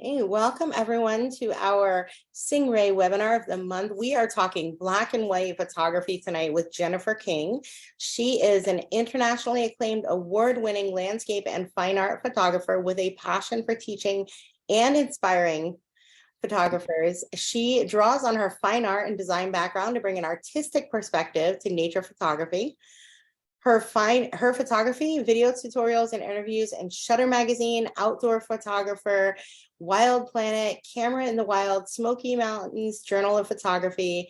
Hey, welcome everyone to our Singh-Ray webinar of the month. We are talking black and white photography tonight with Jennifer King. She is an internationally acclaimed award-winning landscape and fine art photographer with a passion for teaching and inspiring photographers. She draws on her fine art and design background to bring an artistic perspective to nature photography. Her photography, video tutorials, and interviews in Shutter Magazine, Outdoor Photographer, Wild Planet, Camera in the Wild, Smoky Mountains, Journal of Photography,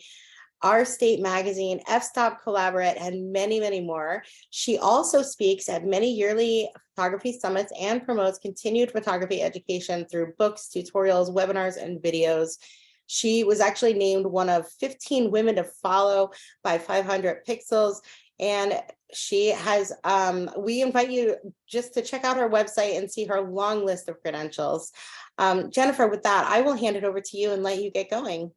Our State Magazine, F-Stop Collaborate, and many, many more. She also speaks at many yearly photography summits and promotes continued photography education through books, tutorials, webinars, and videos. She was actually named one of 15 women to follow by 500 Pixels. And she has, we invite you just to check out her website and see her long list of credentials. Jennifer, with that, I will hand it over to you and let you get going.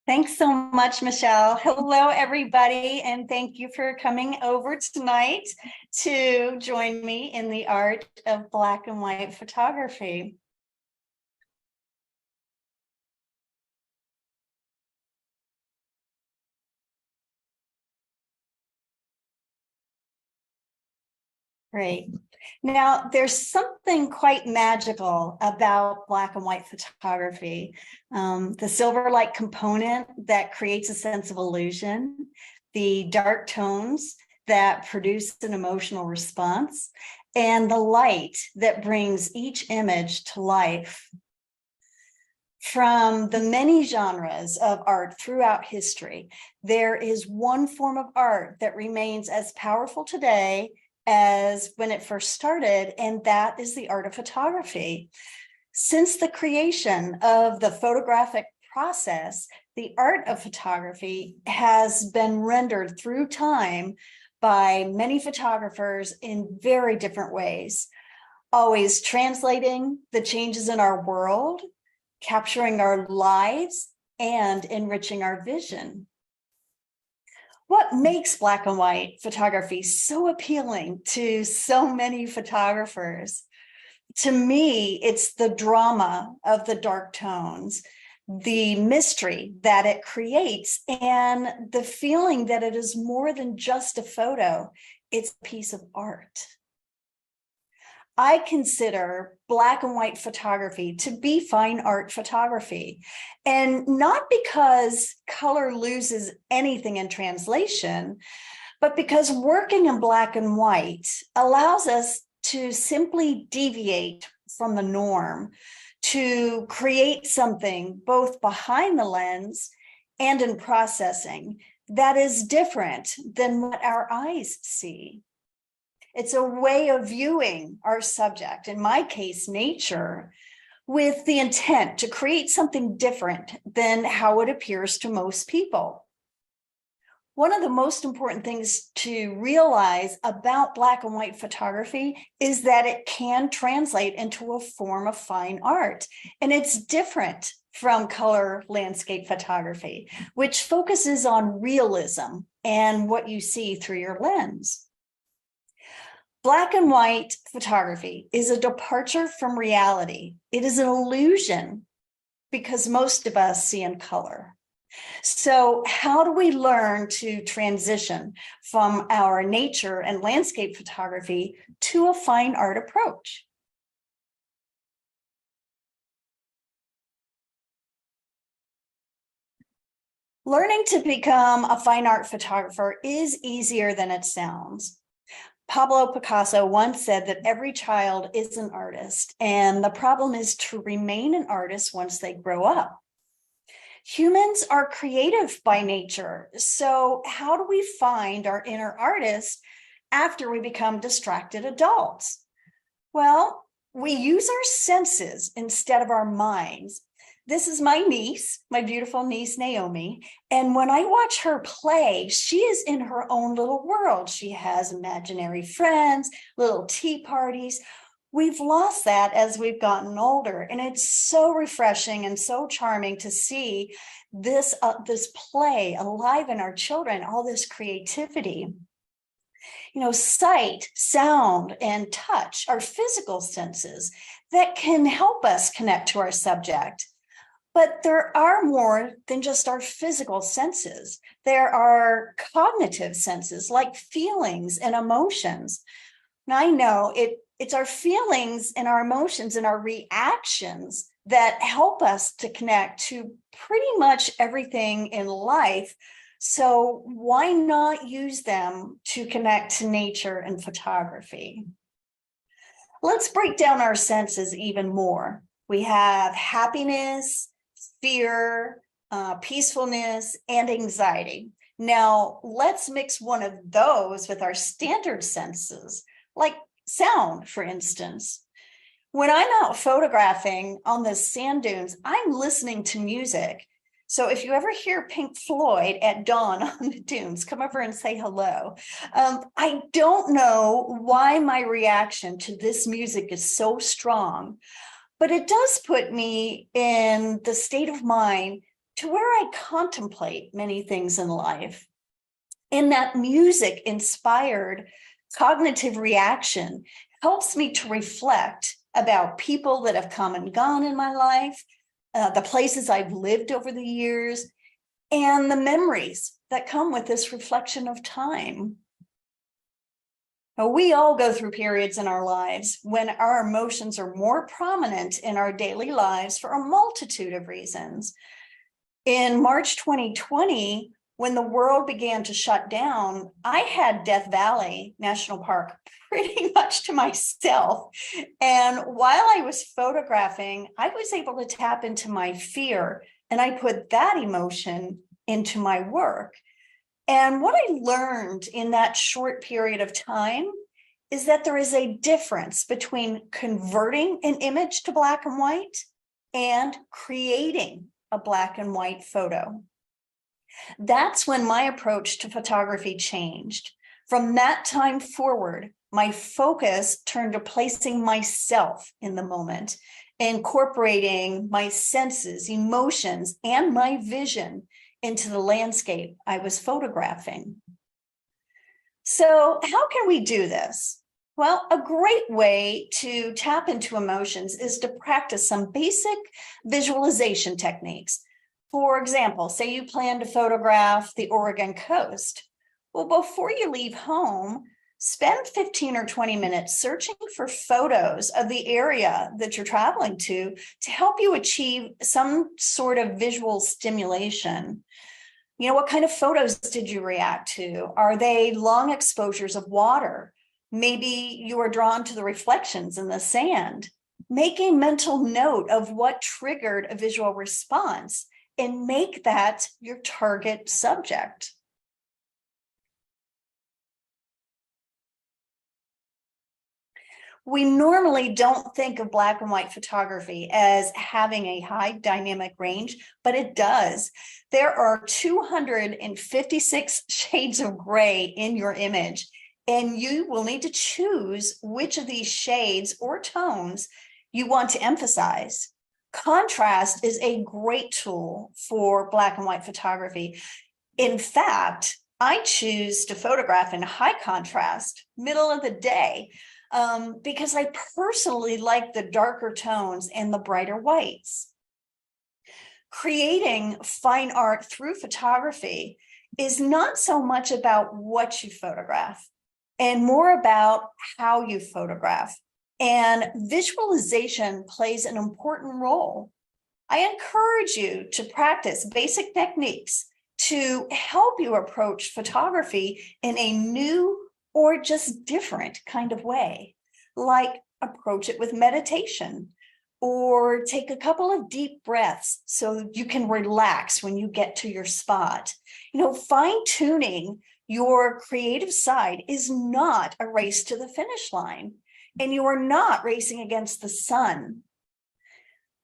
Thanks so much, Michelle. Hello, everybody, and thank you for coming over tonight to join me in the art of black and white photography. Great. Now, there's something quite magical about black and white photography. The silver light component that creates a sense of illusion, the dark tones that produce an emotional response, and the light that brings each image to life. From the many genres of art throughout history, there is one form of art that remains as powerful today as when it first started, and that is the art of photography. Since the creation of the photographic process, the art of photography has been rendered through time by many photographers in very different ways, always translating the changes in our world, capturing our lives, and enriching our vision. What makes black and white photography so appealing to so many photographers? To me, it's the drama of the dark tones, the mystery that it creates, and the feeling that it is more than just a photo, it's a piece of art. I consider black and white photography to be fine art photography, and not because color loses anything in translation, but because working in black and white allows us to simply deviate from the norm, to create something both behind the lens and in processing that is different than what our eyes see. It's a way of viewing our subject, in my case, nature, with the intent to create something different than how it appears to most people. One of the most important things to realize about black and white photography is that it can translate into a form of fine art, and it's different from color landscape photography, which focuses on realism and what you see through your lens. Black and white photography is a departure from reality. It is an illusion because most of us see in color. So how do we learn to transition from our nature and landscape photography to a fine art approach? Learning to become a fine art photographer is easier than it sounds. Pablo Picasso once said that every child is an artist, and the problem is to remain an artist once they grow up. Humans are creative by nature, so how do we find our inner artist after we become distracted adults? Well, we use our senses instead of our minds. This is my niece, my beautiful niece, Naomi. And when I watch her play, she is in her own little world. She has imaginary friends, little tea parties. We've lost that as we've gotten older. And it's so refreshing and so charming to see this play alive in our children, all this creativity. Sight, sound, and touch are physical senses that can help us connect to our subject. But there are more than just our physical senses. There are cognitive senses like feelings and emotions. And I know it's our feelings and our emotions and our reactions that help us to connect to pretty much everything in life. So why not use them to connect to nature and photography? Let's break down our senses even more. We have happiness, fear, peacefulness, and anxiety. Now, let's mix one of those with our standard senses, like sound, for instance. When I'm out photographing on the sand dunes, I'm listening to music. So if you ever hear Pink Floyd at dawn on the dunes, come over and say hello. I don't know why my reaction to this music is so strong, but it does put me in the state of mind to where I contemplate many things in life. And that music inspired cognitive reaction helps me to reflect about people that have come and gone in my life, the places I've lived over the years, and the memories that come with this reflection of time. Now, we all go through periods in our lives when our emotions are more prominent in our daily lives for a multitude of reasons. In March 2020, when the world began to shut down, I had Death Valley National Park pretty much to myself. And while I was photographing, I was able to tap into my fear, and I put that emotion into my work. And what I learned in that short period of time is that there is a difference between converting an image to black and white and creating a black and white photo. That's when my approach to photography changed. From that time forward, my focus turned to placing myself in the moment, incorporating my senses, emotions, and my vision into the landscape I was photographing. So how can we do this? Well, a great way to tap into emotions is to practice some basic visualization techniques. For example, say you plan to photograph the Oregon coast. Well, before you leave home, spend 15 or 20 minutes searching for photos of the area that you're traveling to help you achieve some sort of visual stimulation. What kind of photos did you react to? Are they long exposures of water? Maybe you are drawn to the reflections in the sand. Make a mental note of what triggered a visual response and make that your target subject. We normally don't think of black and white photography as having a high dynamic range, but it does. There are 256 shades of gray in your image, and you will need to choose which of these shades or tones you want to emphasize. Contrast is a great tool for black and white photography. In fact, I choose to photograph in high contrast, middle of the day, because I personally like the darker tones and the brighter whites. Creating fine art through photography is not so much about what you photograph and more about how you photograph. And visualization plays an important role. I encourage you to practice basic techniques to help you approach photography in a new or just different kind of way, like approach it with meditation or take a couple of deep breaths so you can relax when you get to your spot. Fine-tuning your creative side is not a race to the finish line, and you are not racing against the sun.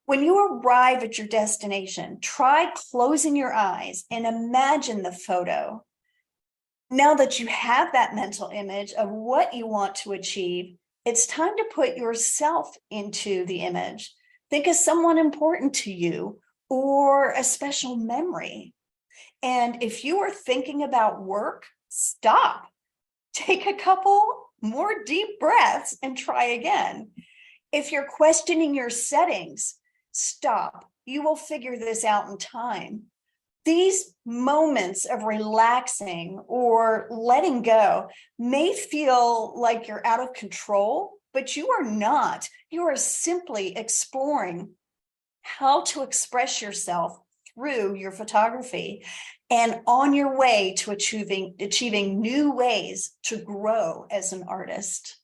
When you arrive at your destination, try closing your eyes and imagine the photo. Now that you have that mental image of what you want to achieve, it's time to put yourself into the image. Think of someone important to you or a special memory. And if you are thinking about work, stop. take a couple more deep breaths and try again. If you're questioning your settings, stop. You will figure this out in time. These moments of relaxing or letting go may feel like you're out of control, but you are not. You are simply exploring how to express yourself through your photography and on your way to achieving new ways to grow as an artist.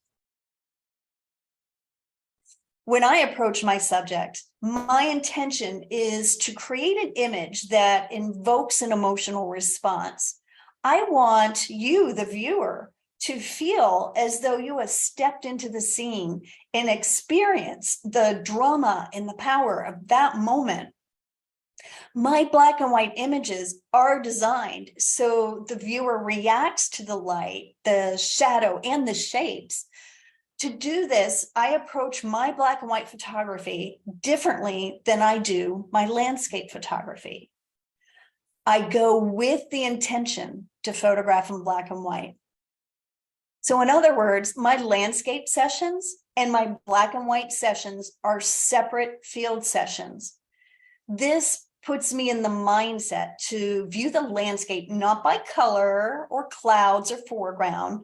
When I approach my subject, my intention is to create an image that invokes an emotional response. I want you, the viewer, to feel as though you have stepped into the scene and experience the drama and the power of that moment. My black and white images are designed so the viewer reacts to the light, the shadow, and the shapes. To do this, I approach my black and white photography differently than I do my landscape photography. I go with the intention to photograph in black and white. So in other words, my landscape sessions and my black and white sessions are separate field sessions. This puts me in the mindset to view the landscape not by color or clouds or foreground,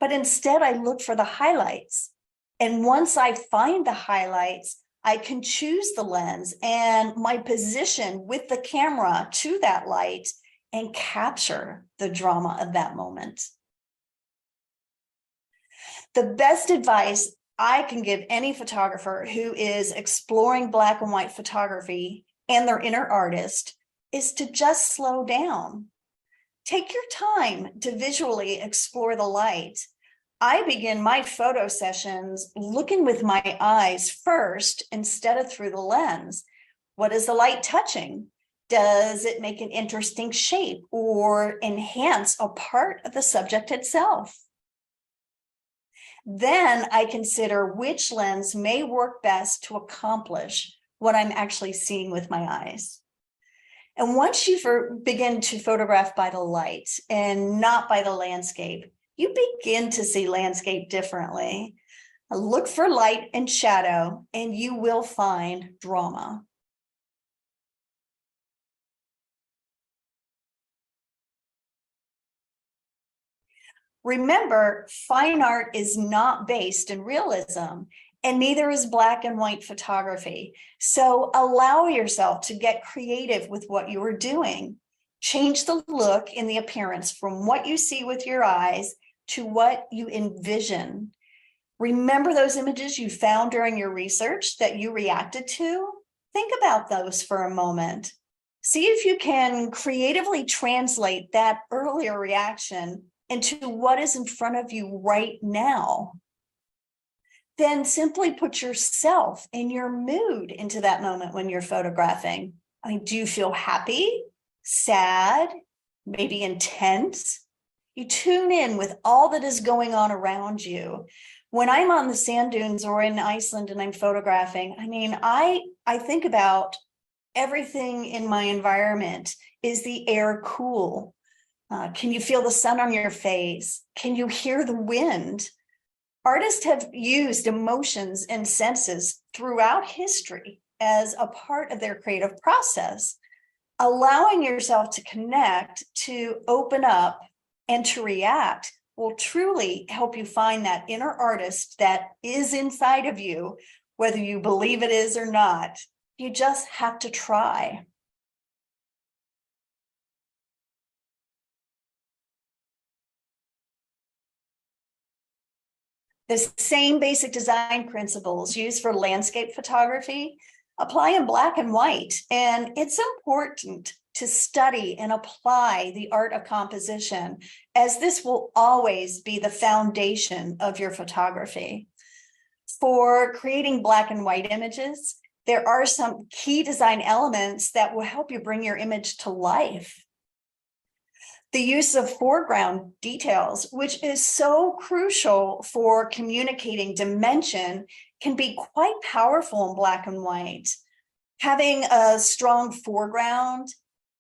but instead I look for the highlights. And once I find the highlights, I can choose the lens and my position with the camera to that light and capture the drama of that moment. The best advice I can give any photographer who is exploring black and white photography and their inner artist is to just slow down. Take your time to visually explore the light. I begin my photo sessions looking with my eyes first instead of through the lens. What is the light touching? Does it make an interesting shape or enhance a part of the subject itself? Then I consider which lens may work best to accomplish what I'm actually seeing with my eyes. And once you begin to photograph by the light and not by the landscape, you begin to see landscape differently. Look for light and shadow, and you will find drama. Remember, fine art is not based in realism, and neither is black and white photography. So allow yourself to get creative with what you are doing. Change the look and the appearance from what you see with your eyes to what you envision. Remember those images you found during your research that you reacted to? Think about those for a moment. See if you can creatively translate that earlier reaction into what is in front of you right now. Then simply put yourself and your mood into that moment when you're photographing. Do you feel happy, sad, maybe intense? You tune in with all that is going on around you. When I'm on the sand dunes or in Iceland and I'm photographing, I think about everything in my environment. Is the air cool? Can you feel the sun on your face? Can you hear the wind? Artists have used emotions and senses throughout history as a part of their creative process. Allowing yourself to connect, to open up, and to react will truly help you find that inner artist that is inside of you, whether you believe it is or not. You just have to try. The same basic design principles used for landscape photography apply in black and white, and it's important to study and apply the art of composition, as this will always be the foundation of your photography. For creating black and white images, there are some key design elements that will help you bring your image to life. The use of foreground details, which is so crucial for communicating dimension, can be quite powerful in black and white. Having a strong foreground,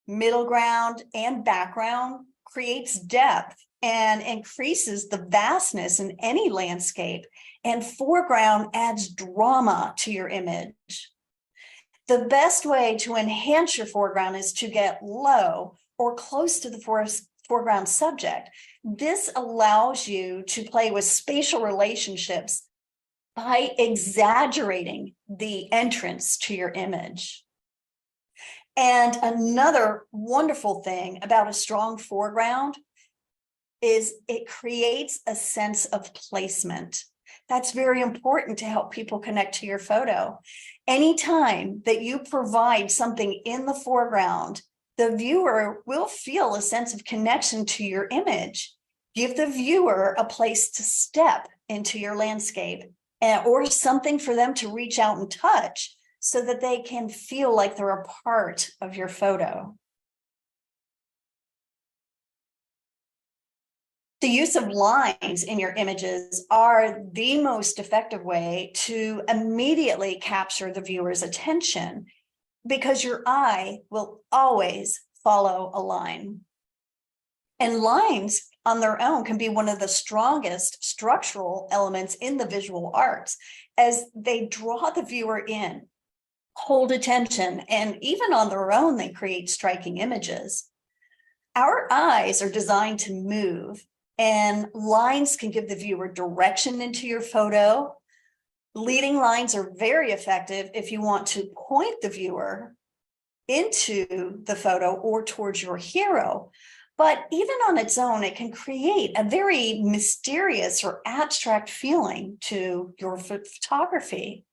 middle ground, and background creates depth and increases the vastness in any landscape, and foreground adds drama to your image. The best way to enhance your foreground is to get low or close to the foreground subject. This allows you to play with spatial relationships by exaggerating the entrance to your image. And another wonderful thing about a strong foreground is it creates a sense of placement. That's very important to help people connect to your photo. Anytime that you provide something in the foreground, the viewer will feel a sense of connection to your image. Give the viewer a place to step into your landscape or something for them to reach out and touch so that they can feel like they're a part of your photo. The use of lines in your images are the most effective way to immediately capture the viewer's attention because your eye will always follow a line. And lines on their own can be one of the strongest structural elements in the visual arts as they draw the viewer in, hold attention, and even on their own, they create striking images. Our eyes are designed to move, and lines can give the viewer direction into your photo. Leading lines are very effective if you want to point the viewer into the photo or towards your hero. But even on its own, it can create a very mysterious or abstract feeling to your photography.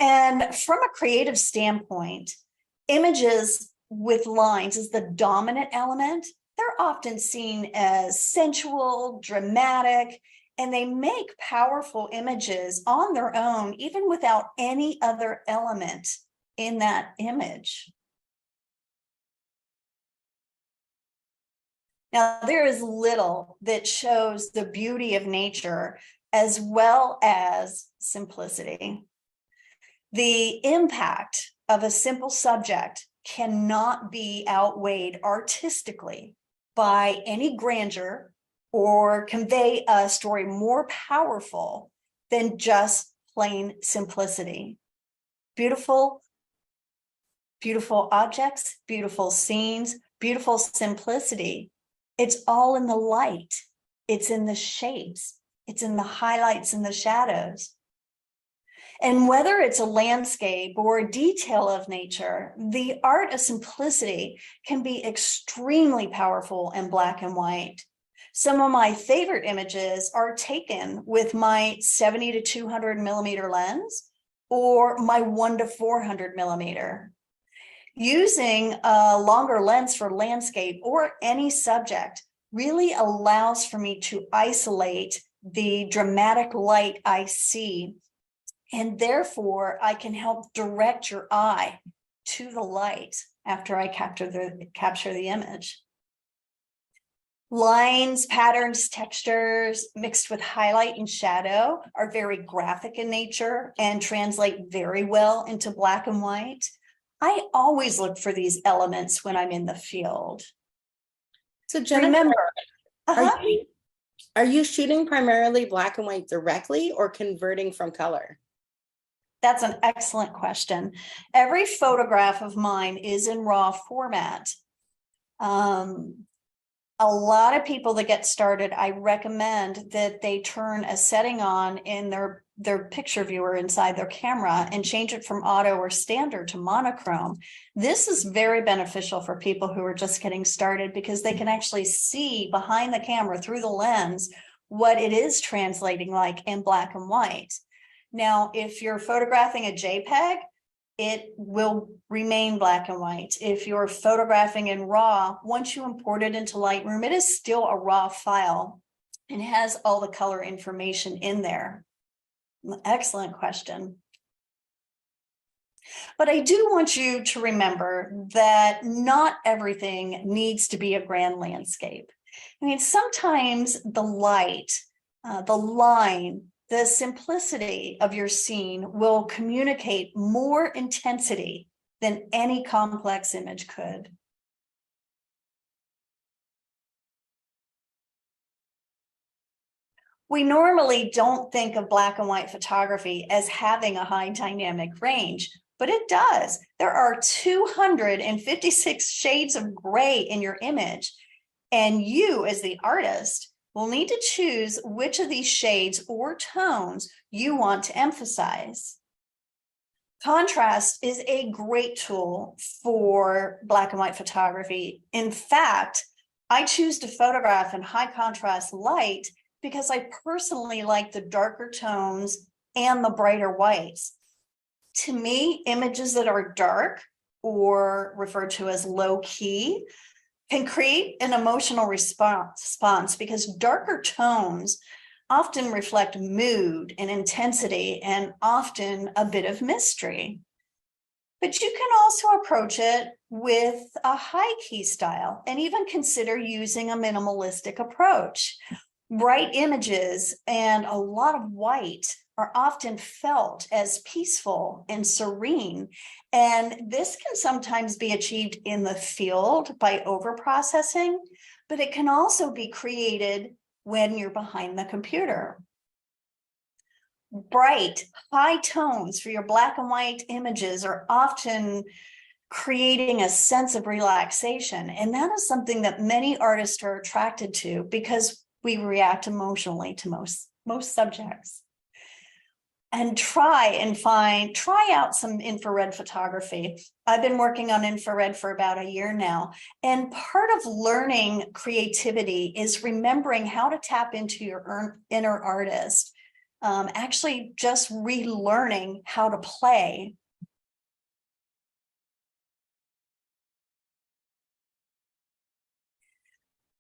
And from a creative standpoint, images with lines as the dominant element, they're often seen as sensual, dramatic, and they make powerful images on their own, even without any other element in that image. Now, there is little that shows the beauty of nature as well as simplicity. The impact of a simple subject cannot be outweighed artistically by any grandeur or convey a story more powerful than just plain simplicity. Beautiful, beautiful objects, beautiful scenes, beautiful simplicity. It's all in the light. It's in the shapes. It's in the highlights and the shadows. And whether it's a landscape or a detail of nature, the art of simplicity can be extremely powerful in black and white. Some of my favorite images are taken with my 70 to 200 millimeter lens or my 1 to 400 millimeter. Using a longer lens for landscape or any subject really allows for me to isolate the dramatic light I see, and therefore I can help direct your eye to the light after I capture the image. Lines, patterns, textures mixed with highlight and shadow are very graphic in nature and translate very well into black and white. I always look for these elements when I'm in the field. So Jennifer, Remember, are you shooting primarily black and white directly or converting from color? That's an excellent question. Every photograph of mine is in raw format. A lot of people that get started, I recommend that they turn a setting on in their picture viewer inside their camera and change it from auto or standard to monochrome. This is very beneficial for people who are just getting started because they can actually see behind the camera through the lens what it is translating like in black and white. Now, if you're photographing a JPEG, it will remain black and white. If you're photographing in RAW, once you import it into Lightroom, it is still a RAW file and has all the color information in there. Excellent question. But I do want you to remember that not everything needs to be a grand landscape. I mean, sometimes the light, the line, the simplicity of your scene will communicate more intensity than any complex image could. We normally don't think of black and white photography as having a high dynamic range, but it does. There are 256 shades of gray in your image, and you, as the artist, will need to choose which of these shades or tones you want to emphasize. Contrast is a great tool for black and white photography. In fact, I choose to photograph in high contrast light because I personally like the darker tones and the brighter whites. To me, images that are dark, or referred to as low key, can create an emotional response because darker tones often reflect mood and intensity and often a bit of mystery. But you can also approach it with a high key style and even consider using a minimalistic approach. Bright images and a lot of white are often felt as peaceful and serene. And this can sometimes be achieved in the field by overprocessing, but it can also be created when you're behind the computer. Bright, high tones for your black and white images are often creating a sense of relaxation. And that is something that many artists are attracted to because we react emotionally to most subjects. And try out some infrared photography. I've been working on infrared for about a year now. And part of learning creativity is remembering how to tap into your inner artist. Actually just relearning how to play.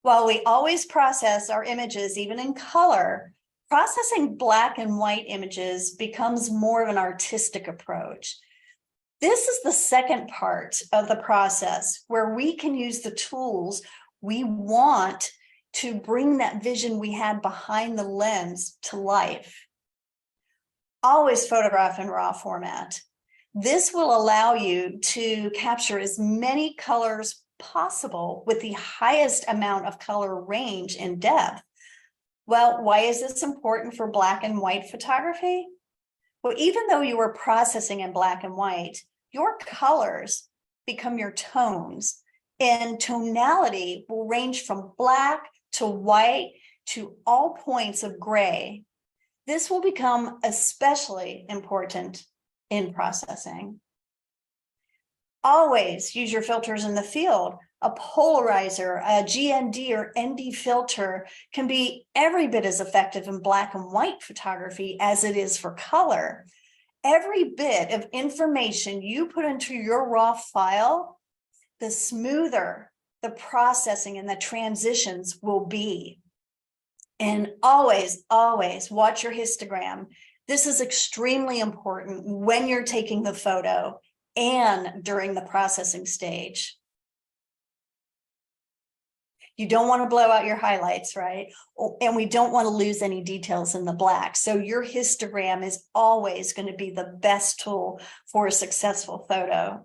While we always process our images, even in color, processing black and white images becomes more of an artistic approach. This is the second part of the process where we can use the tools we want to bring that vision we had behind the lens to life. Always photograph in raw format. This will allow you to capture as many colors possible with the highest amount of color range and depth. Well, why is this important for black and white photography? Well, even though you are processing in black and white, your colors become your tones, and tonality will range from black to white to all points of gray. This will become especially important in processing. Always use your filters in the field. A polarizer, a GND or ND filter can be every bit as effective in black and white photography as it is for color. Every bit of information you put into your raw file, the smoother the processing and the transitions will be. And always, always watch your histogram. This is extremely important when you're taking the photo and during the processing stage. You don't want to blow out your highlights, right? And we don't want to lose any details in the black. So your histogram is always going to be the best tool for a successful photo.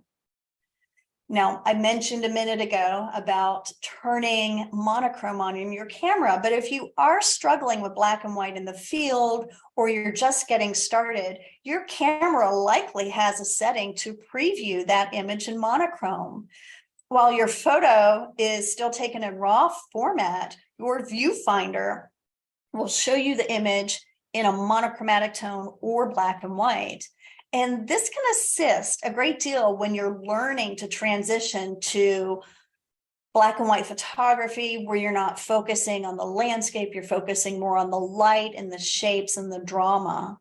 Now, I mentioned a minute ago about turning monochrome on in your camera, but if you are struggling with black and white in the field, or you're just getting started, your camera likely has a setting to preview that image in monochrome. While your photo is still taken in raw format, your viewfinder will show you the image in a monochromatic tone or black and white. And this can assist a great deal when you're learning to transition to black and white photography, where you're not focusing on the landscape, you're focusing more on the light and the shapes and the drama.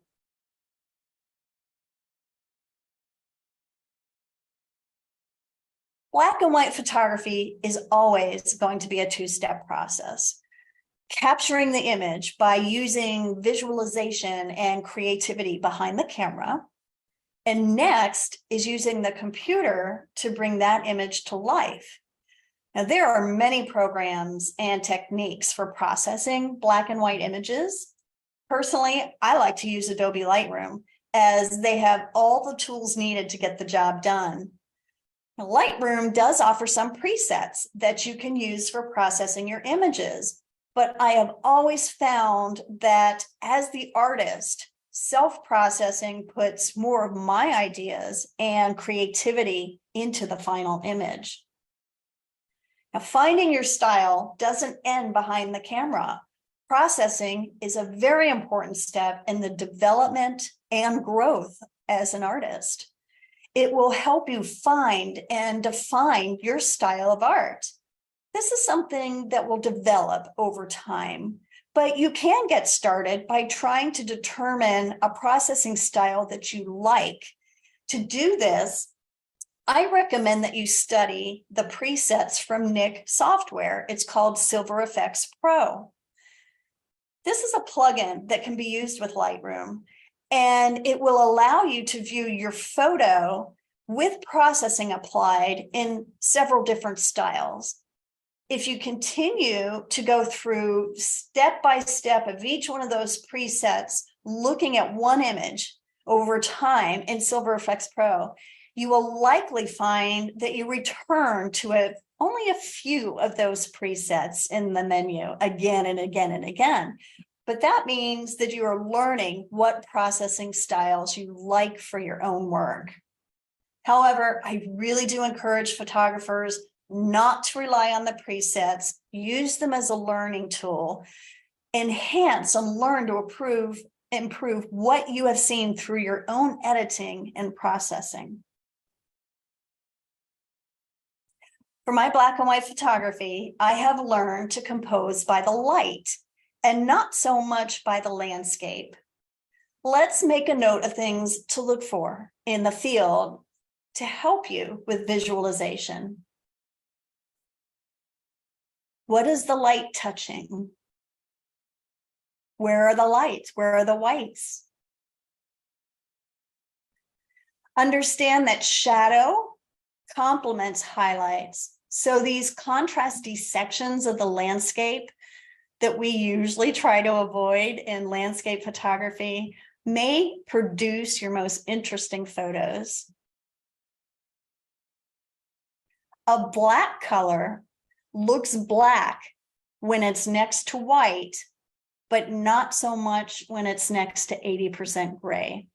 Black and white photography is always going to be a two-step process. Capturing the image by using visualization and creativity behind the camera. And next is using the computer to bring that image to life. Now, there are many programs and techniques for processing black and white images. Personally, I like to use Adobe Lightroom as they have all the tools needed to get the job done. Now, Lightroom does offer some presets that you can use for processing your images. But I have always found that as the artist, self-processing puts more of my ideas and creativity into the final image. Now, finding your style doesn't end behind the camera. Processing is a very important step in the development and growth as an artist. It will help you find and define your style of art. This is something that will develop over time, but you can get started by trying to determine a processing style that you like. To do this, I recommend that you study the presets from Nik software. It's called Silver Effects Pro. This is a plugin that can be used with Lightroom, and it will allow you to view your photo with processing applied in several different styles. If you continue to go through step by step of each one of those presets, looking at one image over time in Silver Effects Pro, you will likely find that you return to only a few of those presets in the menu again and again and again. But that means that you are learning what processing styles you like for your own work. However, I really do encourage photographers not to rely on the presets. Use them as a learning tool. Enhance and learn to improve what you have seen through your own editing and processing. For my black and white photography, I have learned to compose by the light and not so much by the landscape. Let's make a note of things to look for in the field to help you with visualization. What is the light touching? Where are the lights? Where are the whites? Understand that shadow complements highlights. So these contrasty sections of the landscape that we usually try to avoid in landscape photography may produce your most interesting photos. A black color looks black when it's next to white, but not so much when it's next to 80% gray.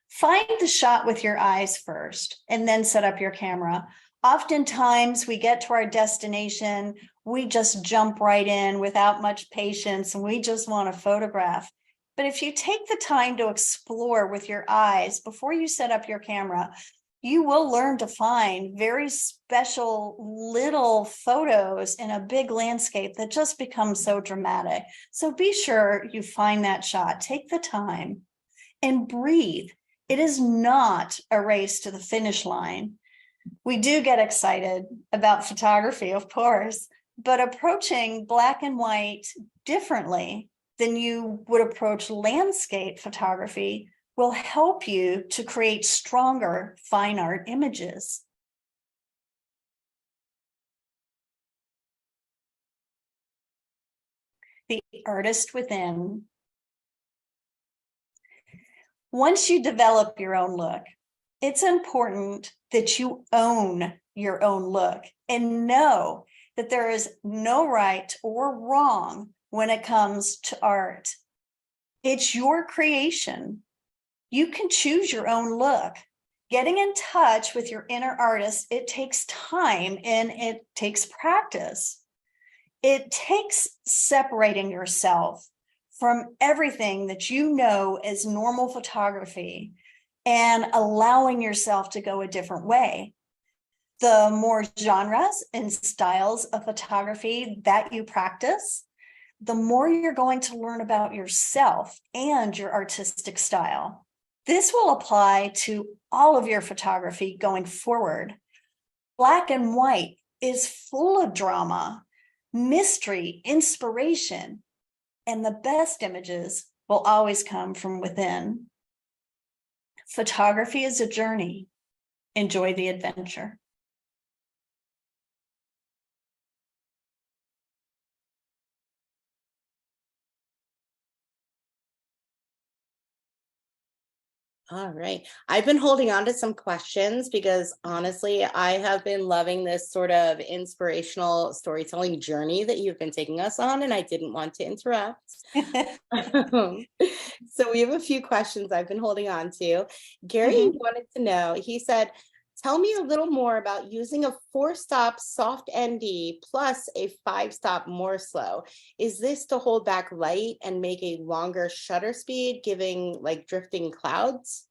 Find the shot with your eyes first and then set up your camera. Oftentimes we get to our destination, we just jump right in without much patience and we just want to photograph. But if you take the time to explore with your eyes before you set up your camera, you will learn to find very special little photos in a big landscape that just becomes so dramatic. So be sure you find that shot. Take the time and breathe. It is not a race to the finish line. We do get excited about photography, of course, but approaching black and white differently than you would approach landscape photography will help you to create stronger fine art images. The artist within. Once you develop your own look, it's important that you own your own look and know that there is no right or wrong when it comes to art. It's your creation. You can choose your own look. Getting in touch with your inner artist, it takes time and it takes practice. It takes separating yourself from everything that you know as normal photography and allowing yourself to go a different way. The more genres and styles of photography that you practice, the more you're going to learn about yourself and your artistic style. This will apply to all of your photography going forward. Black and white is full of drama, mystery, inspiration, and the best images will always come from within. Photography is a journey. Enjoy the adventure. All right. I've been holding on to some questions because honestly, I have been loving this sort of inspirational storytelling journey that you've been taking us on, and I didn't want to interrupt. So we have a few questions I've been holding on to. Gary Mhm. wanted to know, he said, tell me a little more about using a 4-stop soft ND plus a 5-stop more slow. Is this to hold back light and make a longer shutter speed, giving like drifting clouds?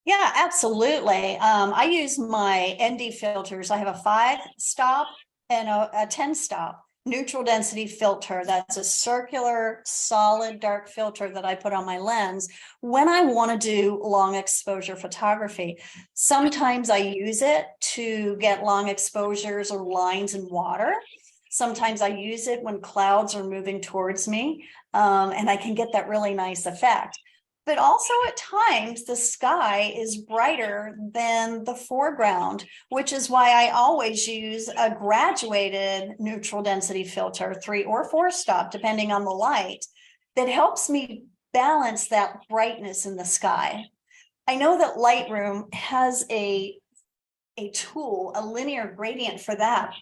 Yeah, absolutely. I use my ND filters. I have a 5-stop and a 10-stop neutral density filter. That's a circular, solid, dark filter that I put on my lens when I want to do long exposure photography. Sometimes I use it to get long exposures or lines in water. Sometimes I use it when clouds are moving towards me, and I can get that really nice effect. But also at times the sky is brighter than the foreground, which is why I always use a graduated neutral density filter, 3 or 4-stop, depending on the light, that helps me balance that brightness in the sky. I know that Lightroom has a tool, a linear gradient for that,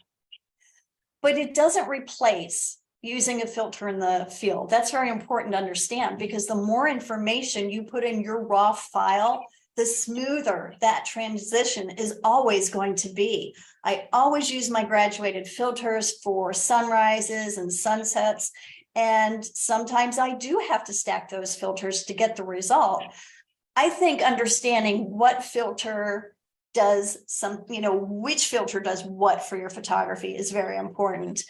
but it doesn't replace using a filter in the field. That's very important to understand, because the more information you put in your raw file, the smoother that transition is always going to be. I always use my graduated filters for sunrises and sunsets, and sometimes I do have to stack those filters to get the result. I think understanding what filter does which filter does what for your photography is very important.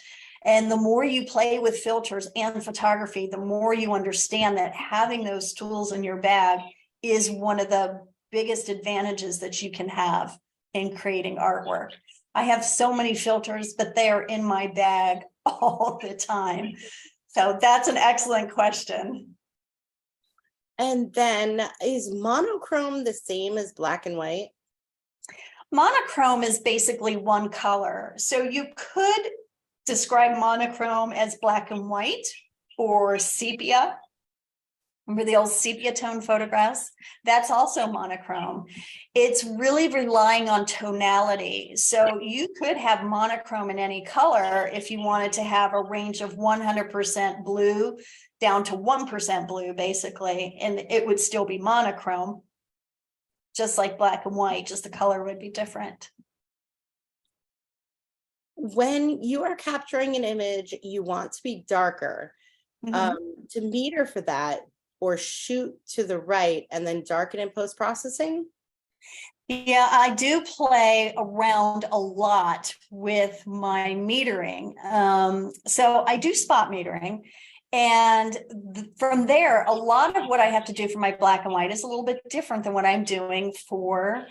And the more you play with filters and photography, the more you understand that having those tools in your bag is one of the biggest advantages that you can have in creating artwork. I have so many filters, but they are in my bag all the time. So that's an excellent question. And then is monochrome the same as black and white? Monochrome is basically one color. So you could describe monochrome as black and white or sepia. Remember the old sepia tone photographs? That's also monochrome. It's really relying on tonality. So you could have monochrome in any color if you wanted to have a range of 100% blue down to 1% blue, basically, and it would still be monochrome, just like black and white, just the color would be different. When you are capturing an image, you want to be darker. To meter for that or shoot to the right and then darken in post-processing? Yeah, I do play around a lot with my metering. So I do spot metering. And from there, a lot of what I have to do for my black and white is a little bit different than what I'm doing for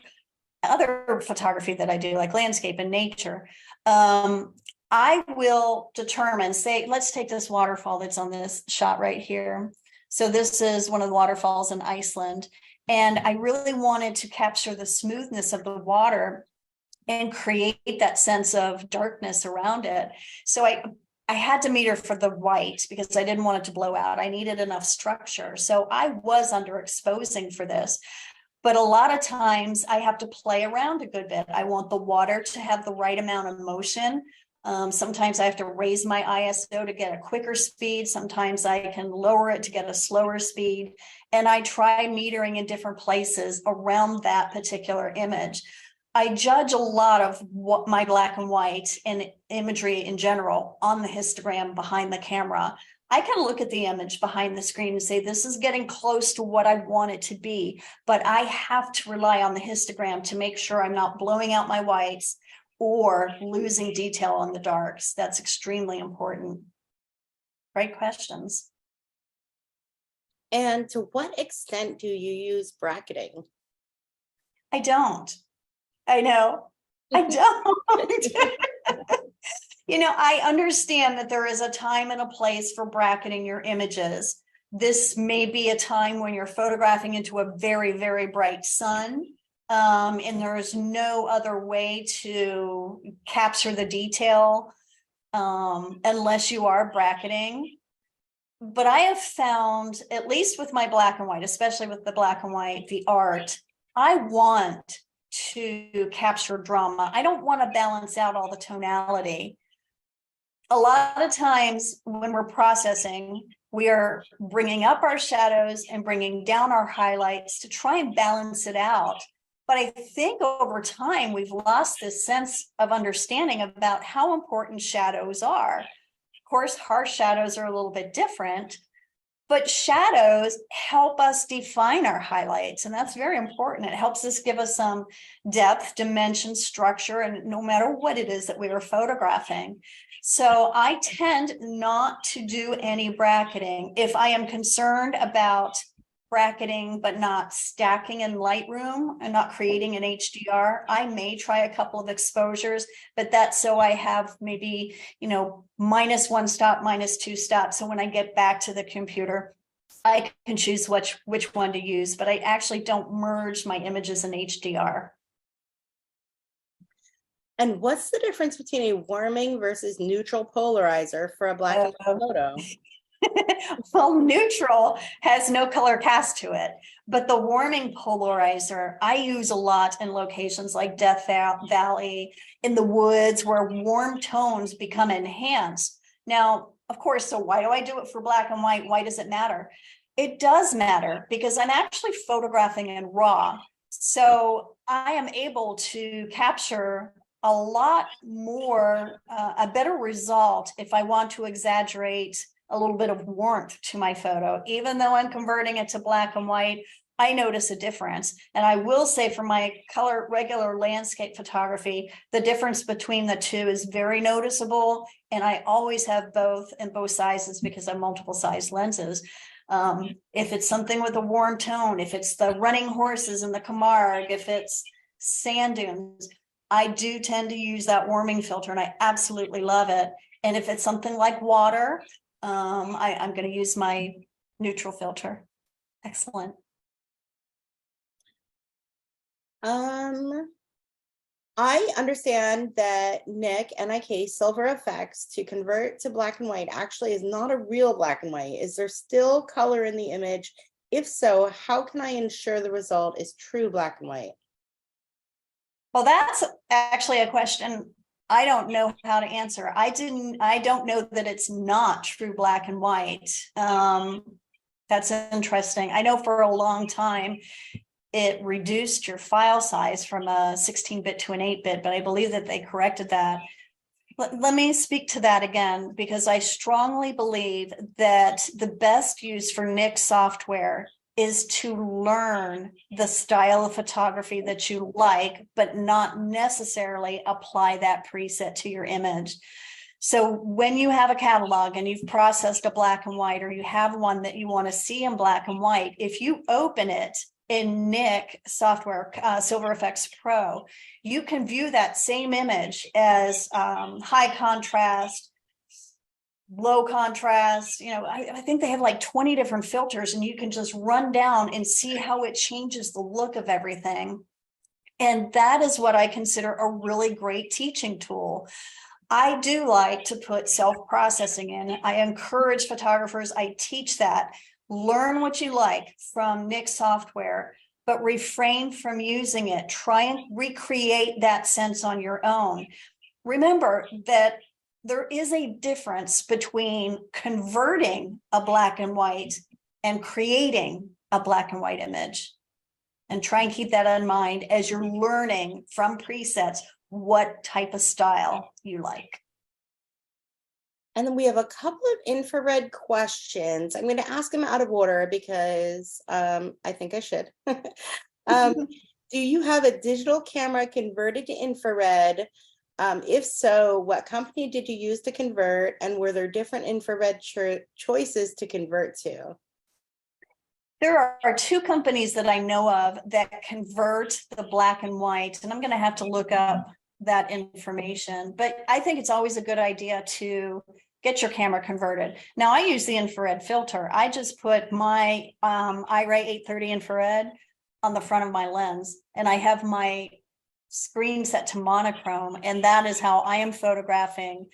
other photography that I do, like landscape and nature. I will determine, say, let's take this waterfall that's on this shot right here. So this is one of the waterfalls in Iceland. And I really wanted to capture the smoothness of the water and create that sense of darkness around it. So I had to meter for the white because I didn't want it to blow out. I needed enough structure. So I was underexposing for this. But a lot of times I have to play around a good bit. I want the water to have the right amount of motion. Sometimes I have to raise my ISO to get a quicker speed. Sometimes I can lower it to get a slower speed. And I try metering in different places around that particular image. I judge a lot of what my black and white and imagery in general on the histogram behind the camera. I can look at the image behind the screen and say, this is getting close to what I want it to be, but I have to rely on the histogram to make sure I'm not blowing out my whites or losing detail on the darks. That's extremely important. Great questions. And to what extent do you use bracketing? I don't. I know. I don't. I understand that there is a time and a place for bracketing your images. This may be a time when you're photographing into a very, very bright sun, and there is no other way to capture the detail unless you are bracketing. But I have found, at least with my black and white, especially with the black and white, the art, I want to capture drama. I don't want to balance out all the tonality. A lot of times when we're processing, we are bringing up our shadows and bringing down our highlights to try and balance it out. But I think over time, we've lost this sense of understanding about how important shadows are. Of course, harsh shadows are a little bit different, but shadows help us define our highlights, and that's very important. It helps us give us some depth, dimension, structure, and no matter what it is that we are photographing. So I tend not to do any bracketing. If I am concerned about bracketing but not stacking in Lightroom and not creating an HDR, I may try a couple of exposures, but that's so I have maybe, -1 stop, -2 stops. So when I get back to the computer, I can choose which one to use, but I actually don't merge my images in HDR. And what's the difference between a warming versus neutral polarizer for a black and white photo? Well, neutral has no color cast to it, but the warming polarizer I use a lot in locations like Death Valley, in the woods, where warm tones become enhanced. Now, of course, so why do I do it for black and white? Why does it matter? It does matter because I'm actually photographing in RAW. So I am able to capture a lot more, a better result if I want to exaggerate a little bit of warmth to my photo. Even though I'm converting it to black and white, I notice a difference. And I will say for my regular landscape photography, the difference between the two is very noticeable. And I always have both in both sizes because I have multiple size lenses. If it's something with a warm tone, if it's the running horses in the Camargue, if it's sand dunes, I do tend to use that warming filter and I absolutely love it. And if it's something like water, I'm going to use my neutral filter. Excellent. I understand that NIK Silver Effects to convert to black and white actually is not a real black and white. Is there still color in the image? If so, how can I ensure the result is true black and white? Well, that's actually a question I don't know how to answer. I don't know that it's not true black and white. That's interesting. I know for a long time it reduced your file size from a 16-bit to an 8-bit, but I believe that they corrected that. Let me speak to that again, because I strongly believe that the best use for NIK software is to learn the style of photography that you like, but not necessarily apply that preset to your image. So when you have a catalog and you've processed a black and white, or you have one that you want to see in black and white, if you open it in NIK software, Silver Effects Pro, you can view that same image as high contrast, low contrast. I think they have like 20 different filters, and you can just run down and see how it changes the look of everything. And that is what I consider a really great teaching tool. I do like to put self-processing in. I encourage photographers, I teach that. Learn what you like from NIK software, but refrain from using it. Try and recreate that sense on your own. Remember that there is a difference between converting a black and white and creating a black and white image. And try and keep that in mind as you're learning from presets what type of style you like. And then we have a couple of infrared questions. I'm going to ask them out of order because I think I should. Do you have a digital camera converted to infrared? If so, what company did you use to convert? And were there different infrared choices to convert to? There are two companies that I know of that convert the black and white, and I'm going to have to look up that information, but I think it's always a good idea to get your camera converted. Now I use the infrared filter. I just put my Singh-Ray 830 infrared on the front of my lens, and I have my screen set to monochrome, and that is how I am photographing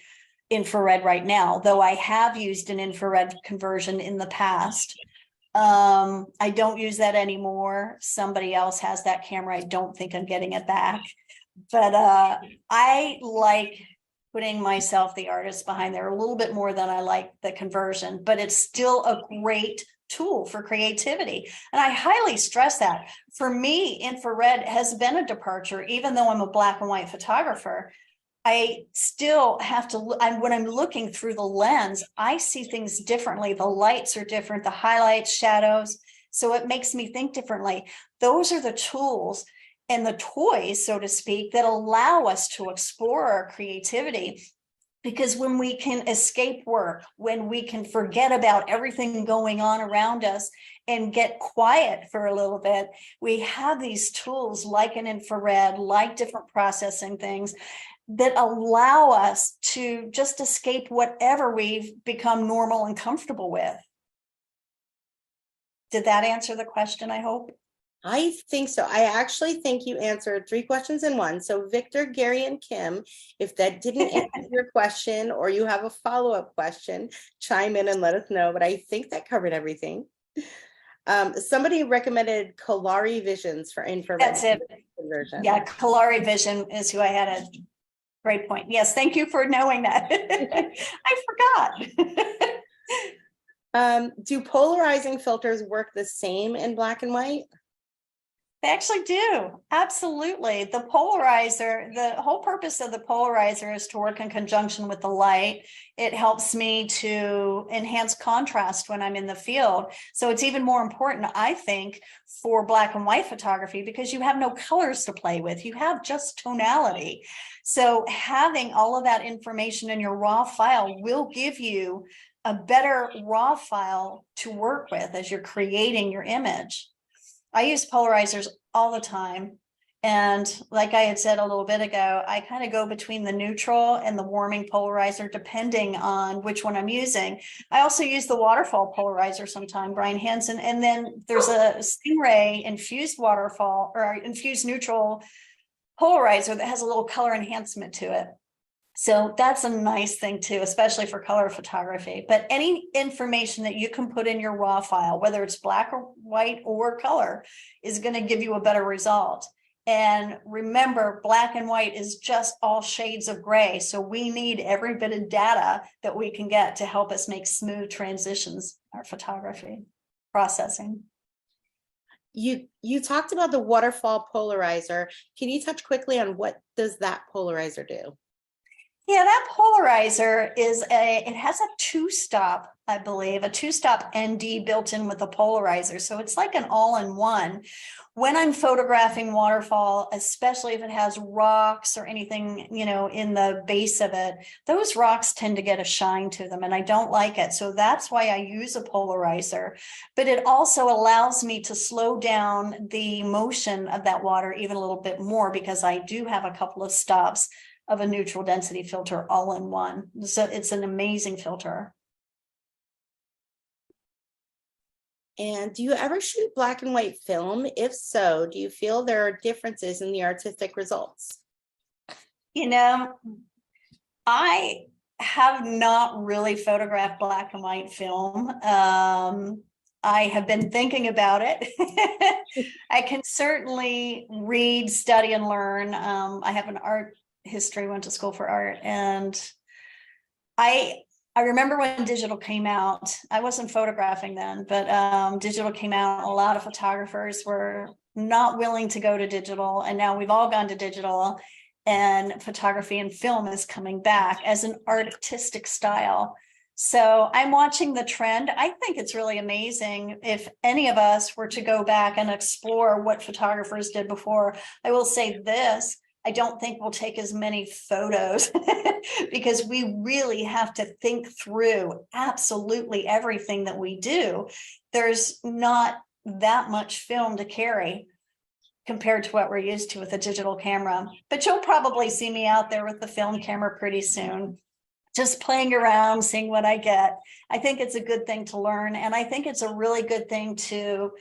infrared right now, though I have used an infrared conversion in the past. I don't use that anymore. Somebody else has that camera. I don't think I'm getting it back. But I like putting myself, the artist, behind there a little bit more than I like the conversion, but it's still a great tool for creativity. And I highly stress that. For me, infrared has been a departure, even though I'm a black and white photographer. I still have to, when I'm looking through the lens, I see things differently. The lights are different, the highlights, shadows. So it makes me think differently. Those are the tools and the toys, so to speak, that allow us to explore our creativity. Because when we can escape work, when we can forget about everything going on around us and get quiet for a little bit, we have these tools like an infrared, like different processing things that allow us to just escape whatever we've become normal and comfortable with. Did that answer the question, I hope? I think so. I actually think you answered 3 questions in one. So Victor, Gary, and Kim, if that didn't answer your question or you have a follow-up question, chime in and let us know. But I think that covered everything. Somebody recommended Kalari Visions for infrared. That's it. Conversion. Yeah, Kalari Vision is who I had a great point. Yes, thank you for knowing that. I forgot. Do polarizing filters work the same in black and white? They actually do. Absolutely. The polarizer, the whole purpose of the polarizer is to work in conjunction with the light. It helps me to enhance contrast when I'm in the field. So it's even more important, I think, for black and white photography, because you have no colors to play with. You have just tonality. So having all of that information in your raw file will give you a better raw file to work with as you're creating your image. I use polarizers all the time. And like I had said a little bit ago, I kind of go between the neutral and the warming polarizer, depending on which one I'm using. I also use the waterfall polarizer sometime, Brian Hansen. And then there's a Singh-Ray infused waterfall or infused neutral polarizer that has a little color enhancement to it. So that's a nice thing too, especially for color photography. But any information that you can put in your raw file, whether it's black or white or color, is going to give you a better result. And remember, black and white is just all shades of gray. So we need every bit of data that we can get to help us make smooth transitions in our photography processing. You talked about the waterfall polarizer. Can you touch quickly on what does that polarizer do? Yeah, that polarizer it has a 2-stop, I believe, a 2-stop ND built in with a polarizer. So it's like an all-in-one. When I'm photographing waterfall, especially if it has rocks or anything, in the base of it, those rocks tend to get a shine to them and I don't like it. So that's why I use a polarizer. But it also allows me to slow down the motion of that water even a little bit more, because I do have a couple of stops of a neutral density filter all in one. So it's an amazing filter. And do you ever shoot black and white film? If so, do you feel there are differences in the artistic results? I have not really photographed black and white film. I have been thinking about it. I can certainly read, study, and learn. I have an art history, went to school for art, and I remember when digital came out. I wasn't photographing then, but digital came out. A lot of photographers were not willing to go to digital, and now we've all gone to digital, and photography and film is coming back as an artistic style. So I'm watching the trend. I think it's really amazing if any of us were to go back and explore what photographers did before. I will say this: I don't think we'll take as many photos because we really have to think through absolutely everything that we do. There's not that much film to carry compared to what we're used to with a digital camera. But you'll probably see me out there with the film camera pretty soon, just playing around, seeing what I get. I think it's a good thing to learn. And I think it's a really good thing to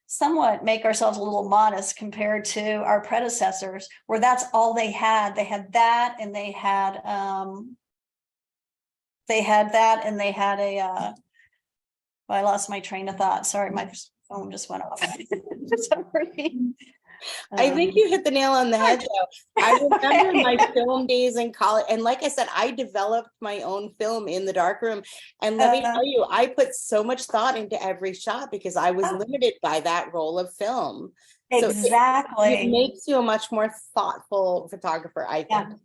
somewhat make ourselves a little modest compared to our predecessors, where that's all they had. They had that, and they had they had that, and they had a, well, I lost my train of thought. Sorry, my phone just went off. Sorry. I think you hit the nail on the head, though. I remember Okay. my film days in college, and like I said, I developed my own film in the darkroom. And let me tell you, I put so much thought into every shot because I was limited by that roll of film. So it Exactly. makes you a much more thoughtful photographer, I think.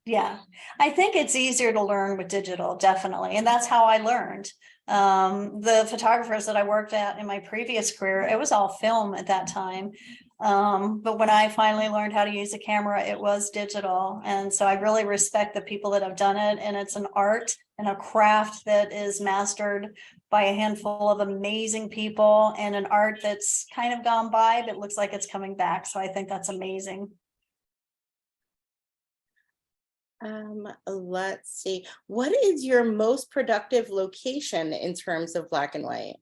Yeah, I think it's easier to learn with digital, definitely. And that's how I learned. The photographers that I worked at in my previous career, it was all film at that time. But when I finally learned how to use a camera, it was digital. And so I really respect the people that have done it. And it's an art and a craft that is mastered by a handful of amazing people, and an art that's kind of gone by, but looks like it's coming back. So I think that's amazing. Let's see. What is your most productive location in terms of black and white?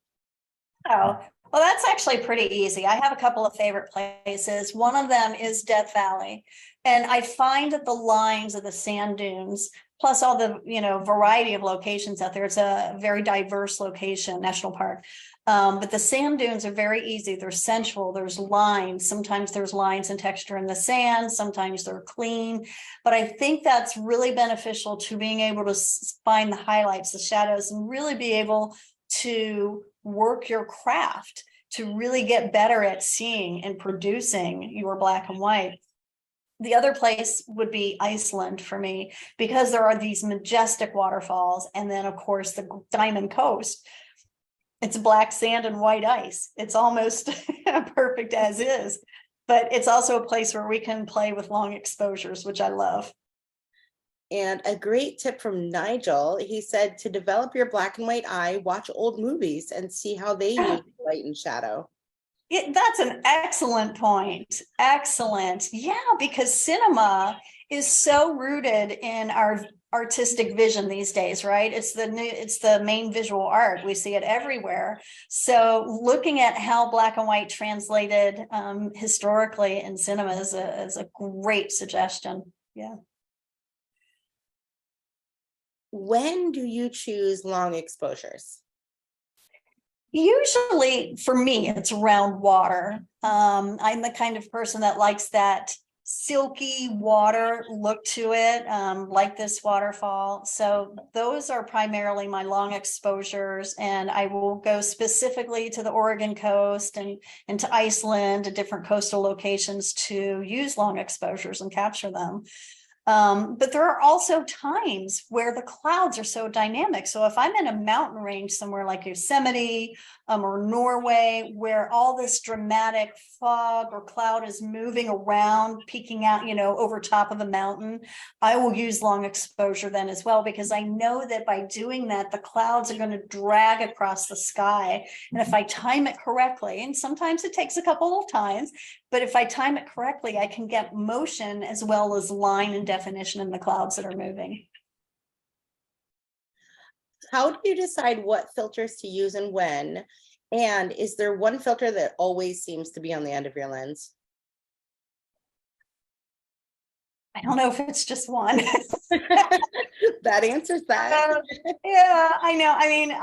Oh, well, that's actually pretty easy. I have a couple of favorite places. One of them is Death Valley. And I find that the lines of the sand dunes, plus all the, variety of locations out there, it's a very diverse location, national park. But the sand dunes are very easy. They're sensual. There's lines. Sometimes there's lines and texture in the sand. Sometimes they're clean. But I think that's really beneficial to being able to find the highlights, the shadows, and really be able to work your craft to really get better at seeing and producing your black and white. The other place would be Iceland for me, because there are these majestic waterfalls. And then, of course, the Diamond Coast. It's black sand and white ice. It's almost perfect as is, but it's also a place where we can play with long exposures, which I love. And a great tip from Nigel, he said, to develop your black and white eye, watch old movies and see how they use light and shadow. That's an excellent point. Excellent. Yeah, because cinema is so rooted in our artistic vision these days, right? It's the main visual art. We see it everywhere. So looking at how black and white translated historically in cinema is a great suggestion. Yeah. When do you choose long exposures? Usually for me, it's around water. I'm the kind of person that likes that silky water look to it, like this waterfall. So those are primarily my long exposures, and I will go specifically to the Oregon coast and to Iceland, to different coastal locations to use long exposures and capture them. But there are also times where the clouds are so dynamic. So if I'm in a mountain range somewhere like Yosemite or Norway, where all this dramatic fog or cloud is moving around, peeking out, over top of a mountain, I will use long exposure then as well, because I know that by doing that, the clouds are going to drag across the sky. And if I time it correctly, and sometimes it takes a couple of times, but if I time it correctly, I can get motion as well as line and definition in the clouds that are moving. How do you decide what filters to use and when? And is there one filter that always seems to be on the end of your lens? I don't know if it's just one. That answers that. Yeah, I know. I mean,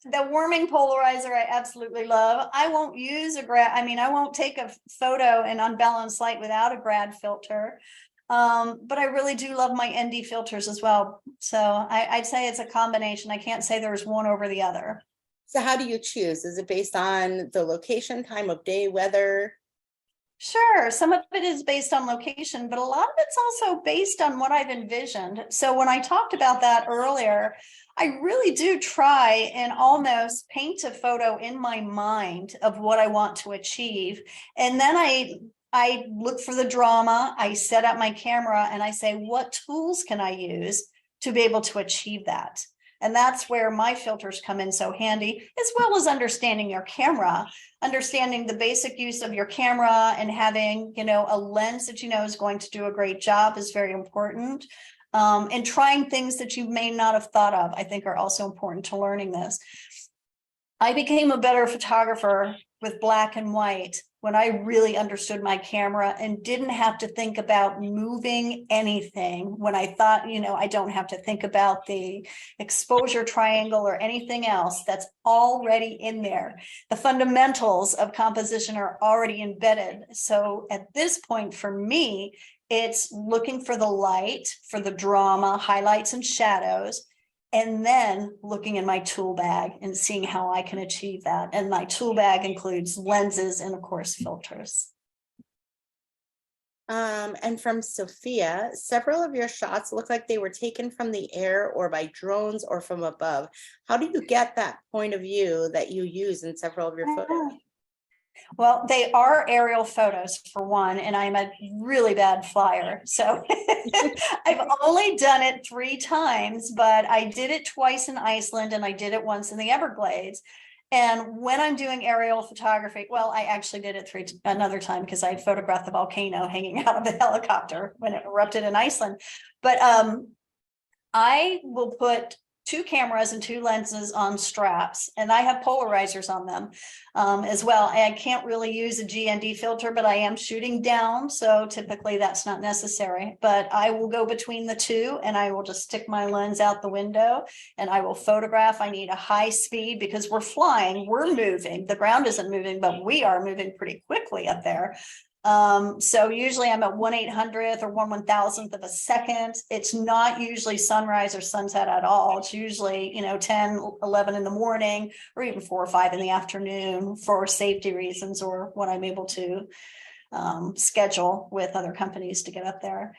the warming polarizer I absolutely love. I won't use I won't take a photo in unbalanced light without a grad filter. But I really do love my ND filters as well. So I'd say it's a combination. I can't say there's one over the other. So how do you choose? Is it based on the location, time of day, weather? Sure, some of it is based on location, but a lot of it's also based on what I've envisioned. So when I talked about that earlier, I really do try and almost paint a photo in my mind of what I want to achieve. And then I look for the drama, I set up my camera, and I say, what tools can I use to be able to achieve that? And that's where my filters come in so handy, as well as understanding your camera, understanding the basic use of your camera, and having, a lens that is going to do a great job is very important. And trying things that you may not have thought of, I think, are also important to learning this. I became a better photographer with black and white when I really understood my camera and didn't have to think about moving anything. When I thought, you know, I don't have to think about the exposure triangle or anything else, that's already in there. The fundamentals of composition are already embedded. So at this point for me, it's looking for the light, for the drama, highlights and shadows, and then looking in my tool bag and seeing how I can achieve that. And my tool bag includes lenses and, of course, filters. And from Sophia, several of your shots look like they were taken from the air or by drones or from above. How do you get that point of view that you use in several of your photos? Well, they are aerial photos for one, and I'm a really bad flyer. So I've only done it 3 times, but I did it twice in Iceland and I did it once in the Everglades. And when I'm doing aerial photography, well, I actually did it another time because I photographed the volcano hanging out of the helicopter when it erupted in Iceland. But I will put 2 cameras and 2 lenses on straps, and I have polarizers on them as well. I can't really use a GND filter, but I am shooting down, so typically that's not necessary. But I will go between the 2 and I will just stick my lens out the window and I will photograph. I need a high speed because we're flying, we're moving. The ground isn't moving, but we are moving pretty quickly up there. So usually I'm at 1/800th or 1/1000th of a second. It's not usually sunrise or sunset at all. It's usually, you know, 10, 11 in the morning or even 4 or 5 in the afternoon for safety reasons, or when I'm able to schedule with other companies to get up there.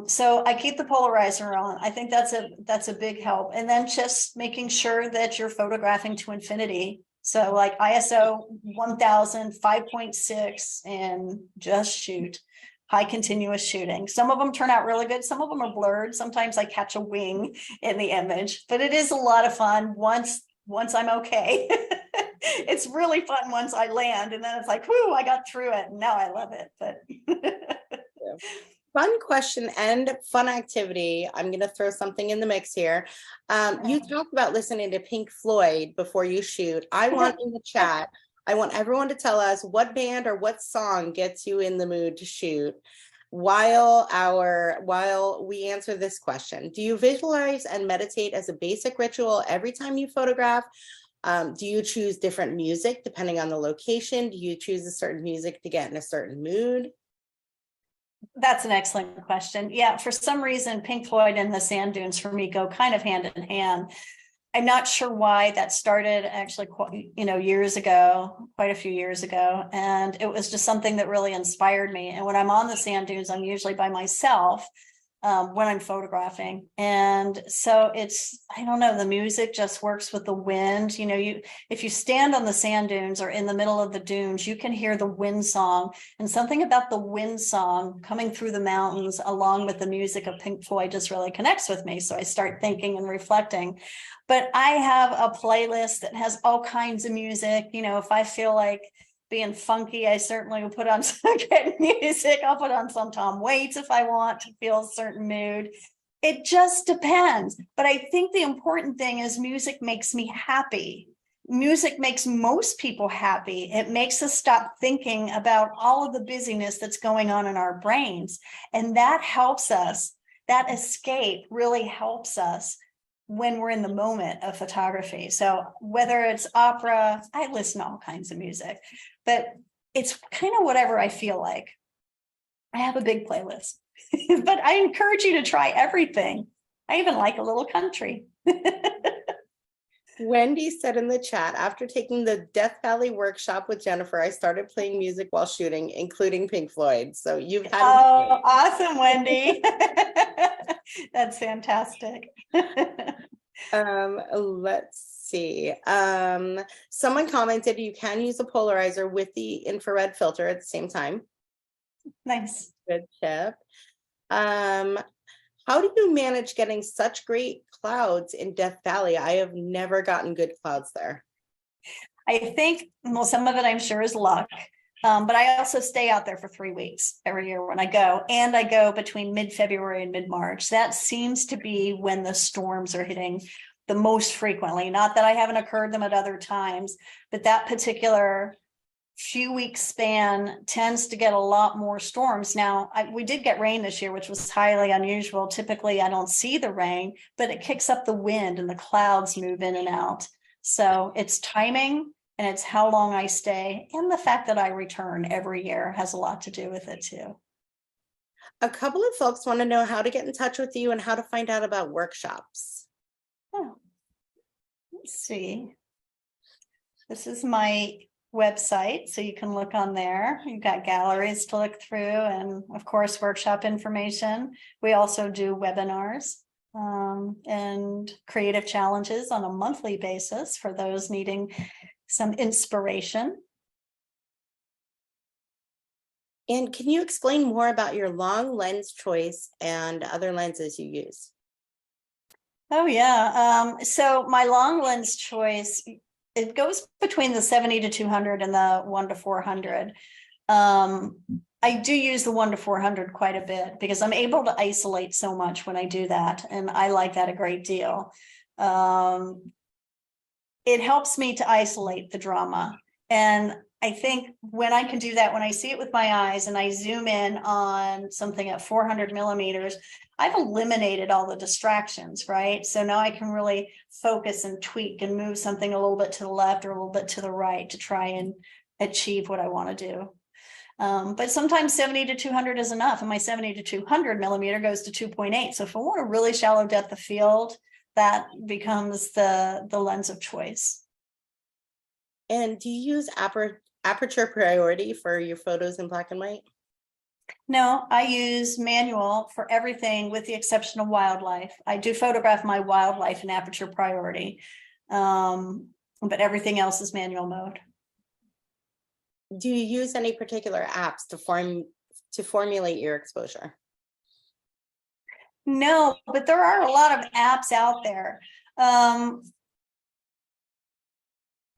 So I keep the polarizer on. I think that's a big help. And then just making sure that you're photographing to infinity. So like ISO 1000, 5.6, and just shoot. High continuous shooting. Some of them turn out really good. Some of them are blurred. Sometimes I catch a wing in the image, but it is a lot of fun once I'm okay. It's really fun once I land, and then it's like, whoo, I got through it. And now I love it. But Fun question and fun activity. I'm going to throw something in the mix here. You talked about listening to Pink Floyd before you shoot. I want in the chat, I want everyone to tell us what band or what song gets you in the mood to shoot while we answer this question. Do you visualize and meditate as a basic ritual every time you photograph? Do you choose different music depending on the location? Do you choose a certain music to get in a certain mood? That's an excellent question. Yeah, for some reason, Pink Floyd and the sand dunes for me go kind of hand in hand. I'm not sure why that started actually, years ago, quite a few years ago. And it was just something that really inspired me. And when I'm on the sand dunes, I'm usually by myself when I'm photographing. And so I don't know, the music just works with the wind. You know, if you stand on the sand dunes or in the middle of the dunes, you can hear the wind song, and something about the wind song coming through the mountains along with the music of Pink Floyd just really connects with me. So I start thinking and reflecting. But I have a playlist that has all kinds of music. You know, if I feel like being funky, I certainly will put on some good music. I'll put on some Tom Waits if I want to feel a certain mood. It just depends. But I think the important thing is music makes me happy. Music makes most people happy. It makes us stop thinking about all of the busyness that's going on in our brains. And that helps us. That escape really helps us when we're in the moment of photography. So whether it's opera, I listen to all kinds of music, but it's kind of whatever I feel like. I have a big playlist, but I encourage you to try everything. I even like a little country. Wendy said in the chat, after taking the Death Valley workshop with Jennifer, I started playing music while shooting, including Pink Floyd. So you've had. Oh, awesome, Wendy. That's fantastic. Let's see. Someone commented you can use a polarizer with the infrared filter at the same time. Nice. Good tip. How do you manage getting such great clouds in Death Valley? I have never gotten good clouds there. I think, well, some of it I'm sure is luck. But I also stay out there for 3 weeks every year when I go, and I go between mid-February and mid-March. That seems to be when the storms are hitting the most frequently. Not that I haven't occurred them at other times, but that particular few week span tends to get a lot more storms. Now, we did get rain this year, which was highly unusual. Typically, I don't see the rain, but it kicks up the wind and the clouds move in and out. So it's timing and it's how long I stay. And the fact that I return every year has a lot to do with it too. A couple of folks want to know how to get in touch with you and how to find out about workshops. Oh, let's see. This is my website, so you can look on there. You've got galleries to look through and of course workshop information. We also do webinars and creative challenges on a monthly basis for those needing some inspiration. And can you explain more about your long lens choice and other lenses you use? Oh yeah, so my long lens choice, it goes between the 70 to 200 and the 1 to 400. I do use the 1 to 400 quite a bit because I'm able to isolate so much when I do that, and I like that a great deal. It helps me to isolate the drama, and I think when I can do that, when I see it with my eyes and I zoom in on something at 400 millimeters, I've eliminated all the distractions, right? So now I can really focus and tweak and move something a little bit to the left or a little bit to the right to try and achieve what I want to do. But sometimes 70 to 200 is enough, and my 70 to 200 millimeter goes to 2.8. So if I want a really shallow depth of field, that becomes the lens of choice. And do you use aperture priority for your photos in black and white? No, I use manual for everything with the exception of wildlife. I do photograph my wildlife in aperture priority, but everything else is manual mode. Do you use any particular apps to formulate your exposure? No, but there are a lot of apps out there.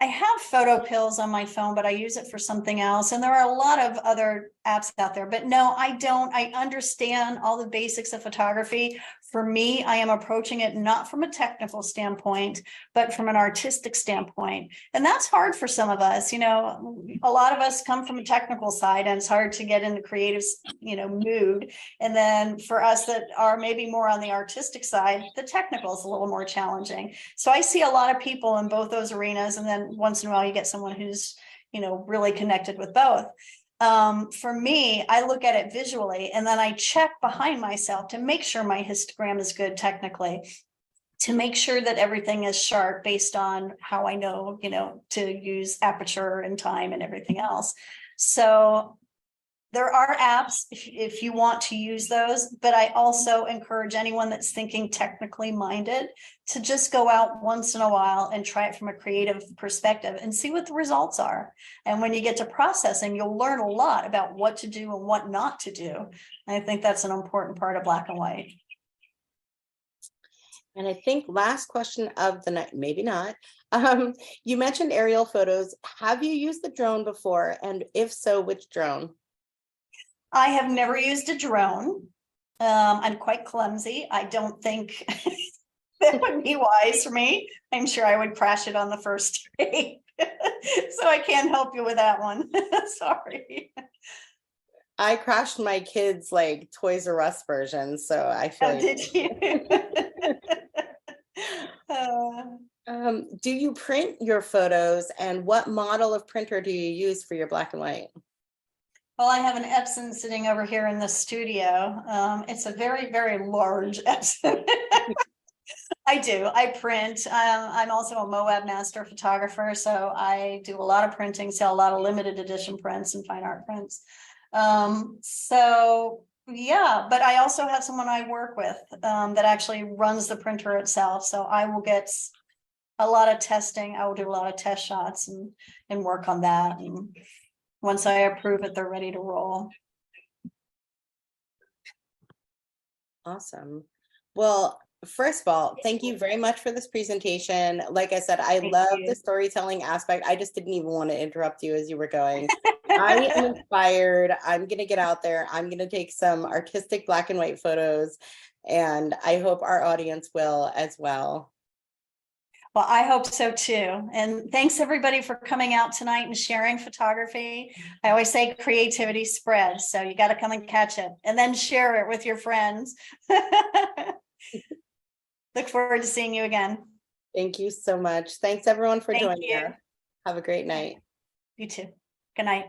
I have photo pills on my phone, but I use it for something else. And there are a lot of other apps out there, but no, I don't. I understand all the basics of photography. For me, I am approaching it not from a technical standpoint, but from an artistic standpoint. And that's hard for some of us. You know, a lot of us come from a technical side and it's hard to get in the creative, mood. And then for us that are maybe more on the artistic side, the technical is a little more challenging. So I see a lot of people in both those arenas. And then once in a while you get someone who's, really connected with both. For me, I look at it visually and then I check behind myself to make sure my histogram is good technically, to make sure that everything is sharp based on how I know, to use aperture and time and everything else. So there are apps if you want to use those, but I also encourage anyone that's thinking technically minded to just go out once in a while and try it from a creative perspective and see what the results are. And when you get to processing, you'll learn a lot about what to do and what not to do. And I think that's an important part of black and white. And I think last question of the night, maybe not. You mentioned aerial photos. Have you used the drone before? And if so, which drone? I have never used a drone. I'm quite clumsy. I don't think that would be wise for me. I'm sure I would crash it on the first day. So I can't help you with that one. Sorry. I crashed my kids' like Toys R Us version, so I feel Oh, did you? Do you print your photos, and what model of printer do you use for your black and white? Well, I have an Epson sitting over here in the studio. It's a very, very large Epson. I do. I print. I'm also a Moab master photographer, so I do a lot of printing, sell a lot of limited edition prints and fine art prints. So yeah, but I also have someone I work with that actually runs the printer itself. So I will get a lot of testing. I will do a lot of test shots and work on that. And once I approve it, they're ready to roll. Awesome. Well, first of all, thank you very much for this presentation. Like I said, I love the storytelling aspect. I just didn't even want to interrupt you as you were going. I am inspired. I'm going to get out there. I'm going to take some artistic black and white photos, and I hope our audience will as well. Well, I hope so too. And thanks everybody for coming out tonight and sharing photography. I always say creativity spreads, so you got to come and catch it and then share it with your friends. Look forward to seeing you again. Thank you so much. Thanks everyone for Thank joining you. us. Have a great night. You too. Good night.